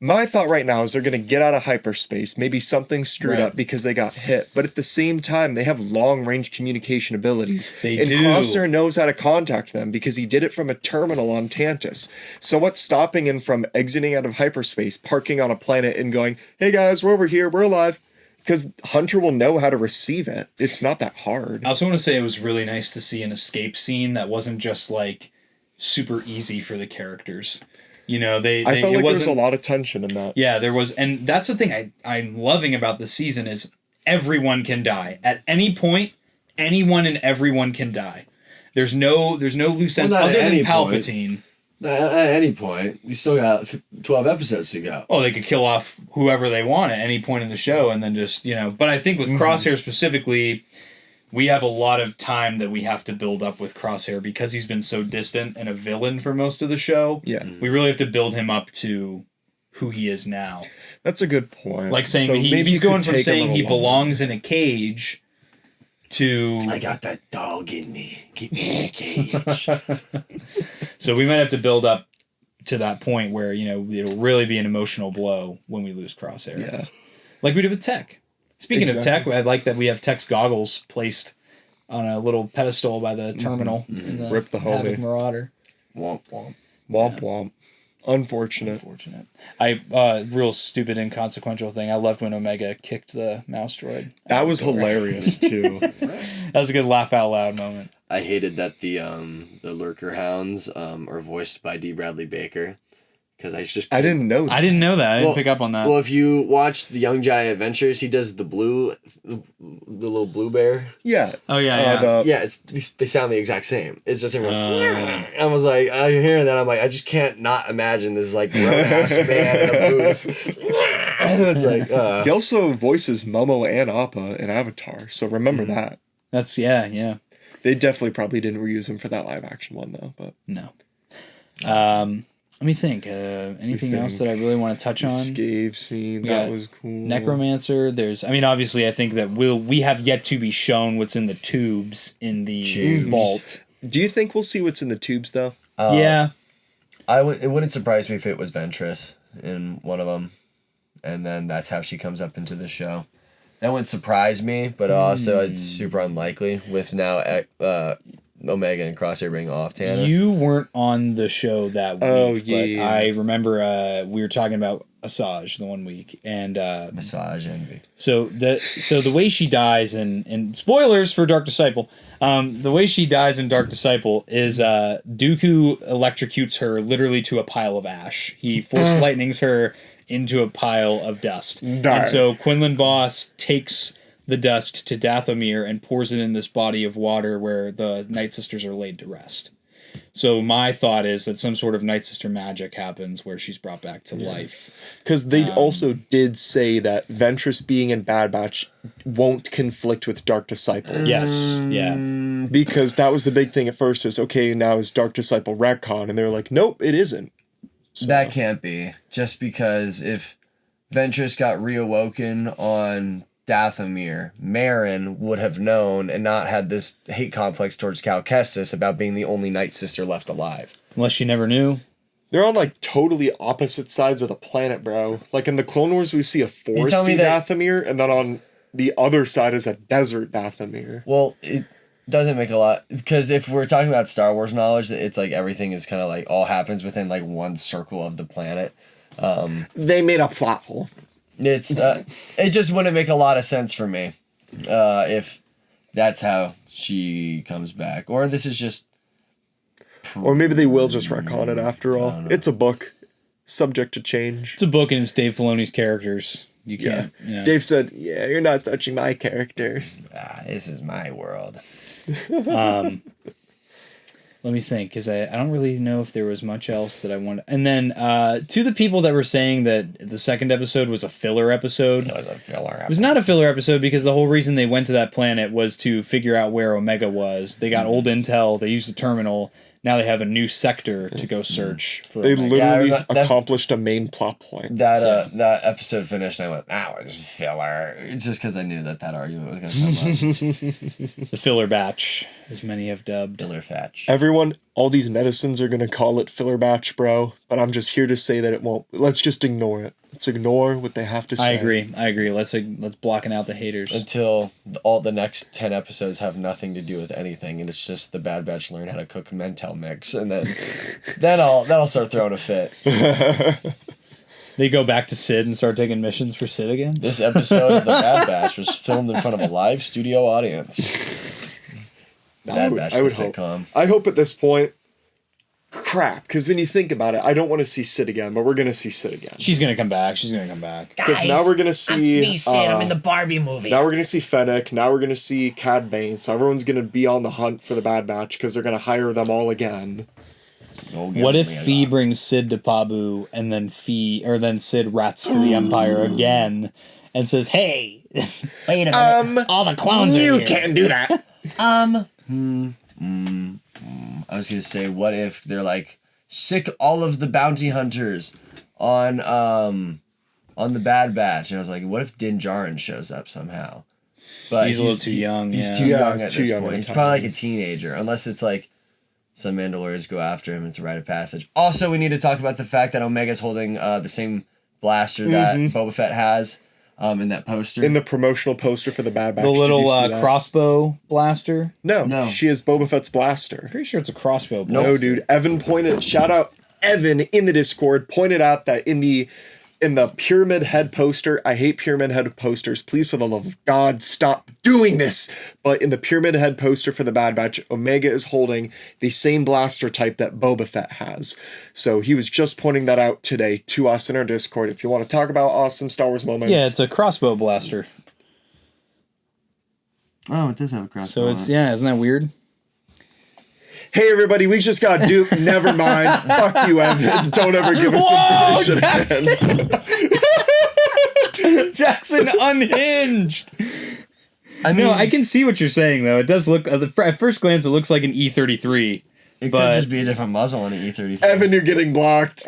My thought right now is they're going to get out of hyperspace. Maybe something screwed up because they got hit. But at the same time, they have long-range communication abilities. They and do. Crosshair knows how to contact them because he did it from a terminal on Tantus. So what's stopping him from exiting out of hyperspace, parking on a planet and going, hey guys, we're over here, we're alive? Because Hunter will know how to receive it. It's not that hard. I also want to say it was really nice to see an escape scene that wasn't just like super easy for the characters. You know, I felt like there was a lot of tension in that. Yeah, there was, and that's the thing I'm loving about this season is everyone can die at any point. Anyone and everyone can die. There's no loose ends other than Palpatine. At any point, you still got 12 episodes to go. Oh, they could kill off whoever they want at any point in the show, and then just, you know. But I think with Crosshair specifically, we have a lot of time that we have to build up with Crosshair because he's been so distant and a villain for most of the show. Yeah. We really have to build him up to who he is now. That's a good point. Like saying So maybe he's you could going from take a saying little he longer. belongs in a cage to I got that dog in me. Keep me in a cage. so we might have to build up to that point where, you know, it'll really be an emotional blow when we lose Crosshair. Yeah. Like we did with Tech. Speaking of Tech, Exactly. I like that we have Tech's goggles placed on a little pedestal by the terminal in the Rip the Havoc homie. Marauder. Womp womp. Womp womp. Unfortunate. Unfortunate. Real stupid inconsequential thing. I loved when Omega kicked the mouse droid. That was hilarious too. That was a good laugh out loud moment. I hated that the lurker hounds are voiced by D. Bradley Baker, because I didn't know that. I didn't know that. I didn't pick up on that. Well, if you watch the Young Jedi Adventures, he does the little blue bear. Yeah. Oh, yeah. Yeah, they sound the exact same. It's just everyone. I was like, I hearing that, I'm like, I just can't not imagine this like grown ass man in a booth. It's like, He also voices Momo and Appa in Avatar, so remember that. That's, yeah. They definitely probably didn't reuse him for that live action one though, but No. Let me think. Anything else that I really want to touch on? escape scene, got that was cool. Necromancer. Obviously, I think that we have yet to be shown what's in the tubes in the vault. Do you think we'll see what's in the tubes though? Yeah. it wouldn't surprise me if it was Ventress in one of them, and then that's how she comes up into the show. That wouldn't surprise me, but also it's super unlikely with now Omega and Crosshair being off Tannis. You weren't on the show that week. Oh, But yeah. I remember we were talking about Asajj the one week, and Massage envy. so the way she dies and spoilers for Dark Disciple, the way she dies in Dark Disciple is Dooku electrocutes her literally to a pile of ash. He force lightnings her into a pile of dust, and so Quinlan Voss takes the dust to Dathomir and pours it in this body of water where the Night Sisters are laid to rest. So my thought is that some sort of Night Sister magic happens where she's brought back to life. Because they also did say that Ventress being in Bad Batch won't conflict with Dark Disciple. Yes, yeah. Because that was the big thing at first, was okay, now is Dark Disciple retcon, and they were like, nope, it isn't. So, That can't be. Just because if Ventress got reawoken on Dathomir, Marin would have known and not had this hate complex towards Cal Kestis about being the only Night Sister left alive. Unless she never knew. they're on like totally opposite sides of the planet, bro. Like in the Clone Wars, we see a tell me foresty that- Dathomir, and then on the other side is a desert Dathomir. Well, it doesn't make a lot, because if we're talking about Star Wars knowledge, it's like everything is kind of like all happens within like one circle of the planet. They made a plot hole. It's it just wouldn't make a lot of sense for me if that's how she comes back, or this is just. Or maybe they will just retcon it after all. It's a book, subject to change. It's a book and it's Dave Filoni's characters. You can't. You know. Dave said, yeah, you're not touching my characters. This is my world. Let me think, because I don't really know if there was much else that I wanted. And then to the people that were saying that the second episode was a filler episode, It was a filler. it was not a filler episode because the whole reason they went to that planet was to figure out where Omega was. They got old intel, they used the terminal, now they have a new sector to go search for They Omega. literally that- accomplished a main plot point. That episode finished, and I went, that was filler. Just because I knew that argument was going to come up. The filler batch, as many have dubbed. Filler Fatch. Everyone, all these netizens are gonna call it filler batch, bro. But I'm just here to say that it won't. Let's just ignore it. Let's ignore what they have to say. I agree. Let's blocking out the haters. Until all the next 10 episodes have nothing to do with anything, and it's just the Bad Batch learn how to cook Mentel mix, and then I'll start throwing a fit. They go back to Sid and start taking missions for Sid again. This episode of the Bad Batch was filmed in front of a live studio audience. The Bad Batch, I the would hope. sitcom. I hope at this point, crap. Because when you think about it, I don't want to see Sid again, but we're gonna see Sid again. She's gonna come back. Because now we're gonna see. That's me, Sid. I'm in the Barbie movie. Now we're gonna see Fennec. Now we're gonna see Cad Bane. So everyone's gonna be on the hunt for the Bad Batch because they're gonna hire them all again. What if Fee brings Sid to Pabu and then then Sid rats to the Empire again and says, "Hey, Wait a minute. all the clones are You here." can't do that. I was gonna say, what if they're like, sick all of the bounty hunters on the Bad Batch, and I was like, what if Din Djarin shows up somehow? But He's a little too young, He's yeah. too young at too this young point. at He's the probably time. like a teenager, unless it's like some Mandalorians go after him. It's a rite of passage. Also, we need to talk about the fact that Omega's holding the same blaster that Boba Fett has in that poster. In the promotional poster for the Bad Batch. The did little you see that? crossbow blaster. No, she has Boba Fett's blaster. Pretty sure it's a crossbow blaster. No, dude. Evan pointed. Shout out Evan in the Discord. Pointed out that in the Pyramid Head poster. I hate Pyramid Head posters. Please, for the love of God, stop doing this. But in the Pyramid Head poster for the Bad Batch, Omega is holding the same blaster type that Boba Fett has. So he was just pointing that out today to us in our Discord. If you want to talk about awesome Star Wars moments, Yeah, it's a crossbow blaster. Oh, it does have a crossbow. So it's isn't that weird? hey everybody, we just got duped. Never mind. Fuck you, Evan. Don't ever give us information again. Jackson unhinged. I mean, No, I can see what you're saying though. It does look at first glance it looks like an E33. it but- could just be a different muzzle on an E33. Evan, you're getting blocked.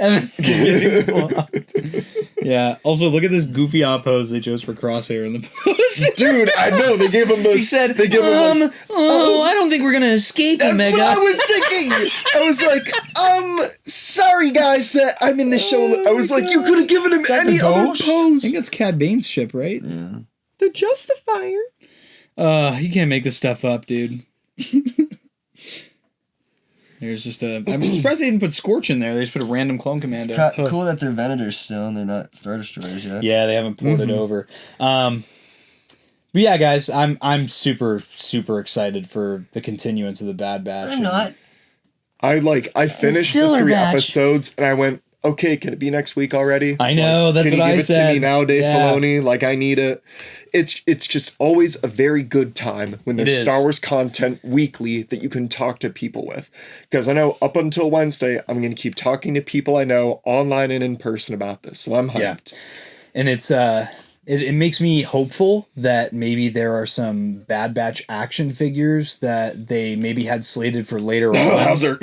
Yeah. Also, look at this goofy op pose they chose for Crosshair in the post. Dude, I know they gave him those. He said, they give him like, I don't think we're gonna escape that's Omega. what I was thinking. I was like, sorry guys that I'm in the show. I was like, you could have given him any other I pose. think that's Cad Bane's ship, right? The Justifier. You can't make this stuff up, dude. There's just I'm surprised they didn't put Scorch in there. They just put a random clone commando. Cool that they're Venators still and they're not Star Destroyers yet. Yeah, they haven't ported over. But yeah, guys, I'm super excited for the continuance of the Bad Batch. I'm not. I finished the Filler 3 batch. episodes and I went, okay, can it be next week already? I know, that's can what you I give it said. to me now, Dave Yeah. Filoni? Like, I need it. It's just always a very good time when It there's is. Star Wars content weekly that you can talk to people with. Because I know up until Wednesday, I'm going to keep talking to people I know online and in person about this. So I'm hyped. Yeah. And it's it makes me hopeful that maybe there are some Bad Batch action figures that they maybe had slated for later on. Hauser,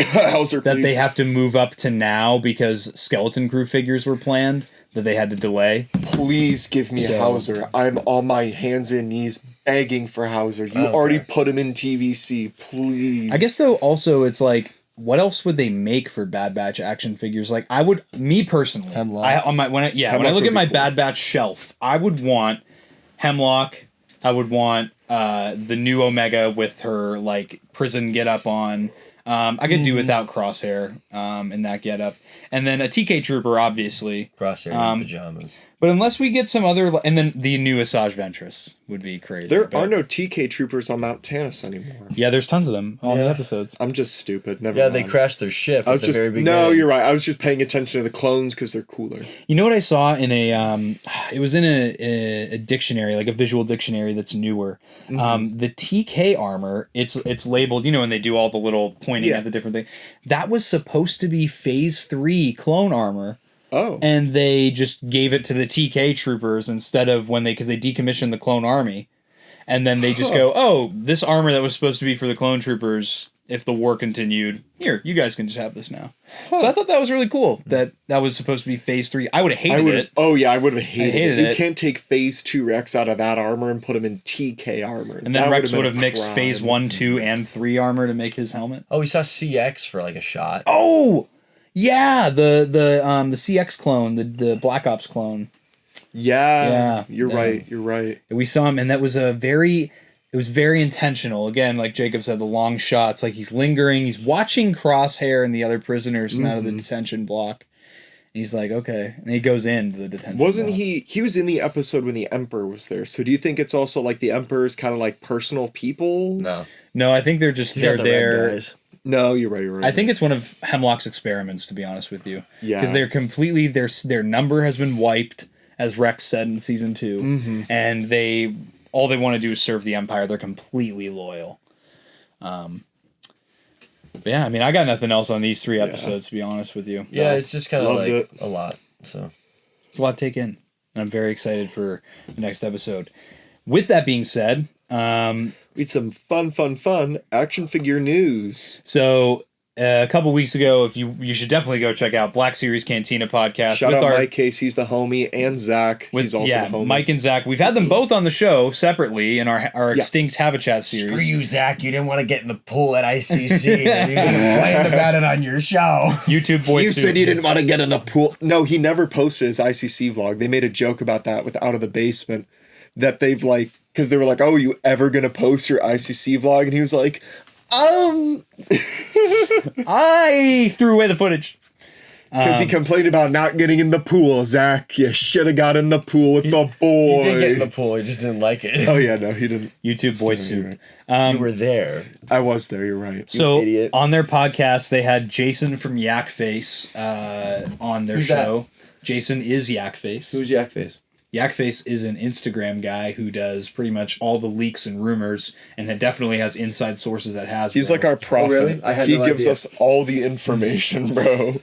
that please. they have to move up to now because Skeleton Crew figures were planned that they had to delay. Please give me So- Hauser. I'm on my hands and knees begging for Hauser. You Okay. already put him in TVC. Please. I guess though also it's like what else would they make for Bad Batch action figures? Like I would, me personally, Hemlock. when I Hemlock look would at be my cool. Bad Batch shelf, I would want Hemlock. I would want the new Omega with her like prison get up on. I could do without Crosshair in that get up, and then a TK Trooper obviously. Crosshair in pajamas. But unless we get some other, and then the new Asajj Ventress would be crazy. There but- are no TK troopers on Mount Tanis anymore. Yeah, there's tons of them. All the episodes. I'm just stupid. Never Yeah, mind. they crashed their ship I at was the just very beginning. no, you're right. I was just paying attention to the clones because they're cooler. You know what I saw in a it was in a dictionary, like a visual dictionary that's newer. The TK armor, it's labeled, you know, when they do all the little pointing at the different thing. That was supposed to be phase 3 clone armor. Oh. And they just gave it to the TK troopers instead of because they decommissioned the clone army. And then they just go, oh, this armor that was supposed to be for the clone troopers, if the war continued, here, you guys can just have this now. So I thought that was really cool that was supposed to be phase 3. I would have hated it. Oh yeah, I would have hated it. it. You can't take phase 2 Rex out of that armor and put him in TK armor. And then Rex would have been a mixed crime. phase 1, 2, and 3 armor to make his helmet. Oh, we saw CX for like a shot. Oh! Yeah, the CX clone, the Black Ops clone. Yeah, you're yeah. right. You're right. We saw him, and that was it was very intentional. Again, like Jacob said, the long shots, like he's lingering, he's watching Crosshair and the other prisoners come out of the detention block. And he's like, okay. And he goes into the detention Wasn't block. he was in the episode when the Emperor was there. So do you think it's also like the Emperor's kind of like personal people? No. No, I think they're just, He's got they're the red there. guys. No, you're right. You're right. I think it's one of Hemlock's experiments, to be honest with you. Yeah. Because they're completely, their number has been wiped, as Rex said in season 2. And all they want to do is serve the Empire. They're completely loyal. But yeah, I mean, I got nothing else on these 3 episodes, to be honest with you. Yeah, it's just kind of Loved like it. a lot. So It's a lot to take in. And I'm very excited for the next episode. With that being said, we had some fun action figure news. so a couple weeks ago, if you should definitely go check out Black Series Cantina podcast. Shout with out our, Mike Case, he's the homie, and Zach, he's also the homie. Mike and Zach. We've had them both on the show separately in our Yes. Extinct Habitat series. Screw you, Zach. You didn't want to get in the pool at ICC. and you complained about it on your show. YouTube boys. You said you didn't want to get in the pool. No, he never posted his ICC vlog. They made a joke about that with Out of the Basement, that they've like, because they were like, oh, are you ever going to post your ICC vlog? And he was like, I threw away the footage. because he complained about not getting in the pool. Zach, you should have got in the pool with the boys. he did get in the pool. He just didn't like it. Oh, yeah, no, he didn't. YouTube boys soup. You were there. I was there, you're right. So idiot. on their podcast, they had Jason from Yak Face on their Who's that? show. Jason is Yak Face. Who's Yak Face? Yak Face is an Instagram guy who does pretty much all the leaks and rumors, and it definitely has inside sources that has. He's like our prophet. really? I had He no gives idea. us all the information, bro.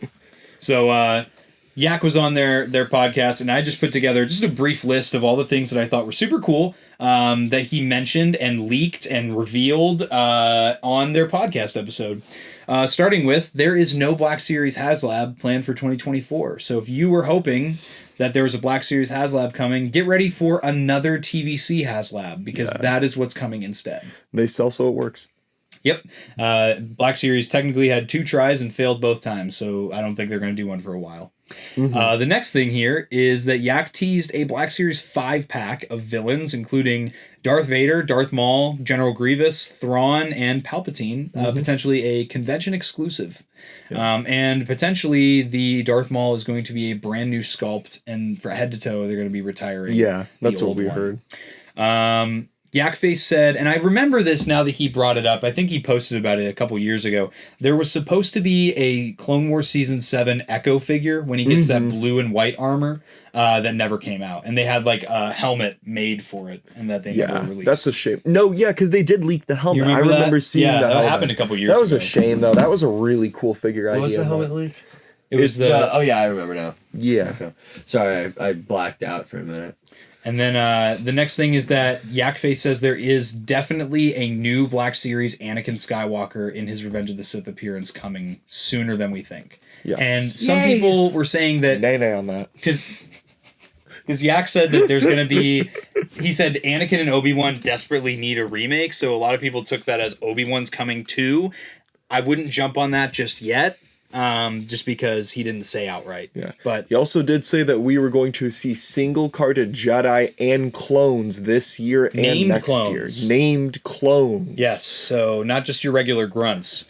So Yak was on their podcast, and I just put together just a brief list of all the things that I thought were super cool that he mentioned and leaked and revealed on their podcast episode. Starting with, there is no Black Series HasLab planned for 2024. So if you were hoping that there was a Black Series HasLab coming, get ready for another TVC HasLab, because that is what's coming instead. They sell so it works. Yep. Black Series technically had 2 tries and failed both times, so I don't think they're going to do one for a while. The next thing here is that Yak teased a Black Series 5-pack of villains, including Darth Vader, Darth Maul, General Grievous, Thrawn, and Palpatine, potentially a convention exclusive. And potentially the Darth Maul is going to be a brand new sculpt, and for head to toe, they're going to be retiring. Yeah, that's the what old we one. heard. Yakface said, and I remember this now that he brought it up, I think he posted about it a couple years ago, there was supposed to be a Clone Wars Season 7 Echo figure when he gets that blue and white armor that never came out. And they had like a helmet made for it, and that they never Yeah, released. that's a shame. No, yeah, because they did leak the helmet. I remember that? remember seeing Yeah, the that helmet. happened a couple years That was ago. a shame, though. That was a really cool figure idea. What was the but- helmet leak? It was It's, the... oh yeah, I remember now. Yeah. Okay. Sorry, I blacked out for a minute. And then the next thing is that Yakface says there is definitely a new Black Series Anakin Skywalker in his Revenge of the Sith appearance coming sooner than we think. Yes. And some people were saying that... Nay on that. Because Yak said that there's going to be... He said Anakin and Obi-Wan desperately need a remake, so a lot of people took that as Obi-Wan's coming too. I wouldn't jump on that just yet, just because he didn't say outright. Yeah. But He also did say that we were going to see single-carded Jedi and clones this year and Named next clones. year. Named clones. yes, so not just your regular grunts.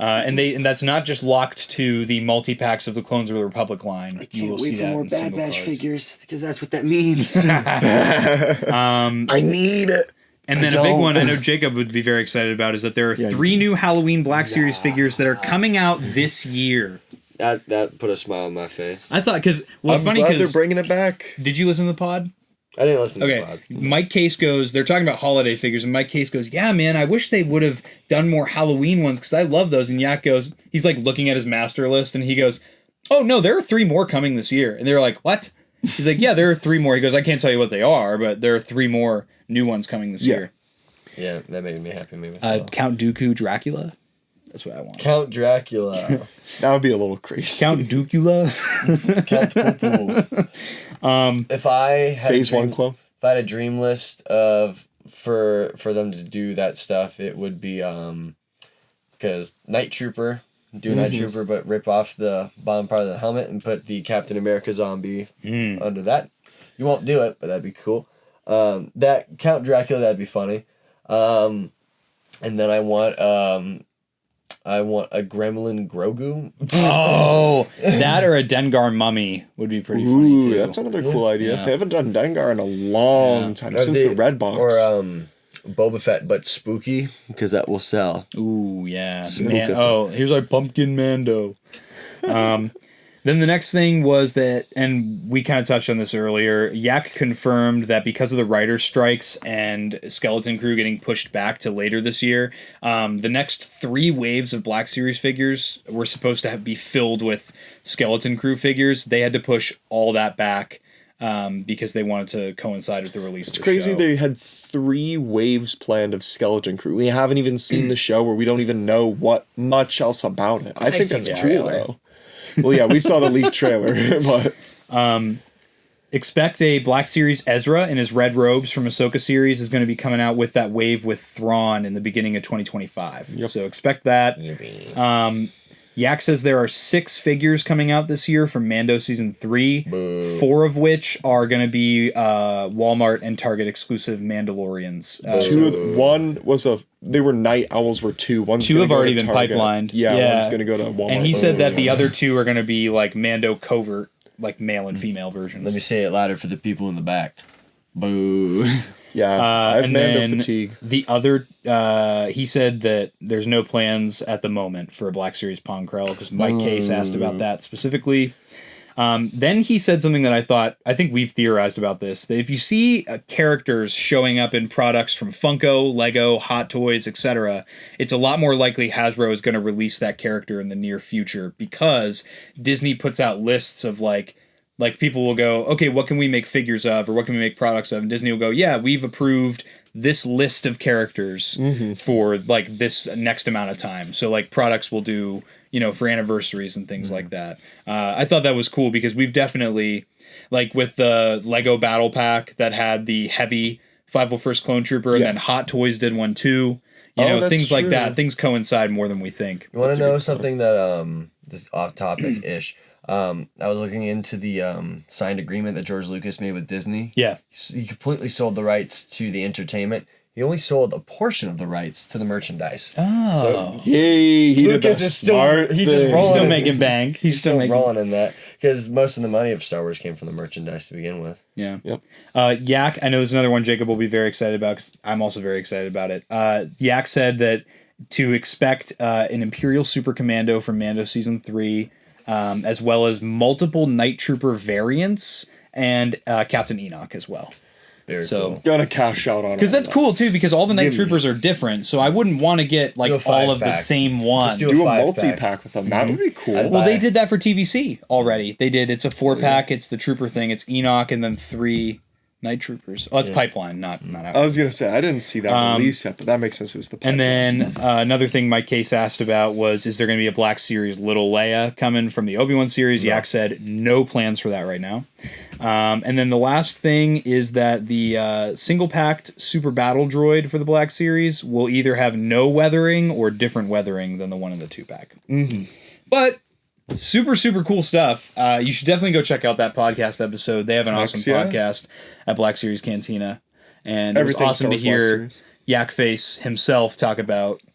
And that's not just locked to the multi-packs of the Clones of the Republic line. You will see that in single cards. figures because that's what that means. I need it. And then a big one I know Jacob would be very excited about is that there are 3 new Halloween Black Series figures that are coming out this year. That put a smile on my face. I thought, because, well, it's I'm funny glad they're because, bringing it back. did you listen to the pod? I didn't listen to the Okay, pod. Mike Case goes, they're talking about holiday figures, and Mike Case goes, yeah, man, I wish they would have done more Halloween ones, because I love those. And Yak goes, he's like looking at his master list, and he goes, oh, no, there are 3 more coming this year. And they're like, what? He's like, yeah, there are 3 more. He goes, I can't tell you what they are, but there are 3 more new ones coming this year. Yeah, that made me happy. Count Dooku Dracula? That's what I want. Count Dracula. That would be a little crazy. Count Dookula? Count Poo-Poo. If I had Phase 1 clone. If I had a dream list of for them to do that stuff, it would be because Night Trooper, do Night Trooper, but rip off the bottom part of the helmet and put the Captain America zombie under that. You won't do it, but that'd be cool. That Count Dracula, that'd be funny. And then I want a Gremlin Grogu. Oh, that or a Dengar mummy would be pretty funny too. That's another cool idea. Yeah. They haven't done Dengar in a long time, since the Red Box. Or Boba Fett, but spooky, because that will sell. Ooh, yeah. Spooky. Here's our pumpkin Mando. Then the next thing was that, and we kind of touched on this earlier, Yak confirmed that because of the writer's strikes and Skeleton Crew getting pushed back to later this year, the next 3 waves of Black Series figures were supposed to be filled with Skeleton Crew figures. They had to push all that back because they wanted to coincide with the release of the Crazy show. they had 3 waves planned of Skeleton Crew. We haven't even seen the show, where we don't even know what much else about it. I think seen that's the cool trailer. though. Well, yeah, we saw the leaked trailer, but expect a Black Series Ezra in his red robes from Ahsoka series is going to be coming out with that wave with Thrawn in the beginning of 2025. Yep. So expect that. Yak says there are 6 figures coming out this year from Mando Season 3, 4 of which are going to be Walmart and Target exclusive Mandalorians. They were Night Owls were 2. One's 2 gonna have go already to been Target. pipelined. Yeah, one's going to go to Walmart. And he said that the other 2 are going to be like Mando covert, like male and female versions. Let me say it louder for the people in the back. Boo. Yeah, I have and Mando then fatigue. the other, he said that there's no plans at the moment for a Black Series Ponkrell, because Mike Case asked about that specifically. Then he said something that I think we've theorized about this, that if you see characters showing up in products from Funko, Lego, Hot Toys, etc., it's a lot more likely Hasbro is going to release that character in the near future, because Disney puts out lists of like people will go, okay, what can we make figures of, or what can we make products of? And Disney will go, yeah, we've approved this list of characters for like this next amount of time. So like products will do, for anniversaries and things like that. I thought that was cool, because we've definitely, like with the Lego Battle Pack that had the heavy 501st Clone Trooper, and then Hot Toys did one too. Things like that. Things coincide more than we think. You want to know something that this off topic ish? I was looking into the signed agreement that George Lucas made with Disney. Yeah. He completely sold the rights to the entertainment. He only sold a portion of the rights to the merchandise. Oh. So Yay, he did Lucas the is still smart he just thing. rolling Still in- making bank. He's still making rolling in that, because most of the money of Star Wars came from the merchandise to begin with. Yeah. Yep. Yak, I know there's another one Jacob will be very excited about, because I'm also very excited about it. Yak said that to expect an Imperial Super Commando from Mando Season 3, as well as multiple Night Trooper variants, and Captain Enoch as well. Very So- cool. Gotta cash out on it. Because that's cool too, because all the Night Troopers are different, so I wouldn't want to get like Do a all of the 5-pack. same one. Just do Do a 5-pack. multi-pack with them. That would be cool. I'd Well, they buy- did that for TVC already. They did. It's a 4-pack. It's the Trooper thing. It's Enoch and then 3 Night Troopers. Oh, it's Pipeline, not out. I was gonna say I didn't see that release yet, but that makes sense. It was the And then another thing Mike Case asked about was, is there going to be a Black Series Little Leia coming from the Obi-Wan series? Yak said no plans for that right now. And then the last thing is that the single-packed Super Battle Droid for the Black Series will either have no weathering or different weathering than the one in the 2-pack. But super, super cool stuff. You should definitely go check out that podcast episode. They have an awesome yeah. podcast at Black Series Cantina. And it was Everything awesome to Star Wars Black hear Series. Yak Face himself talk about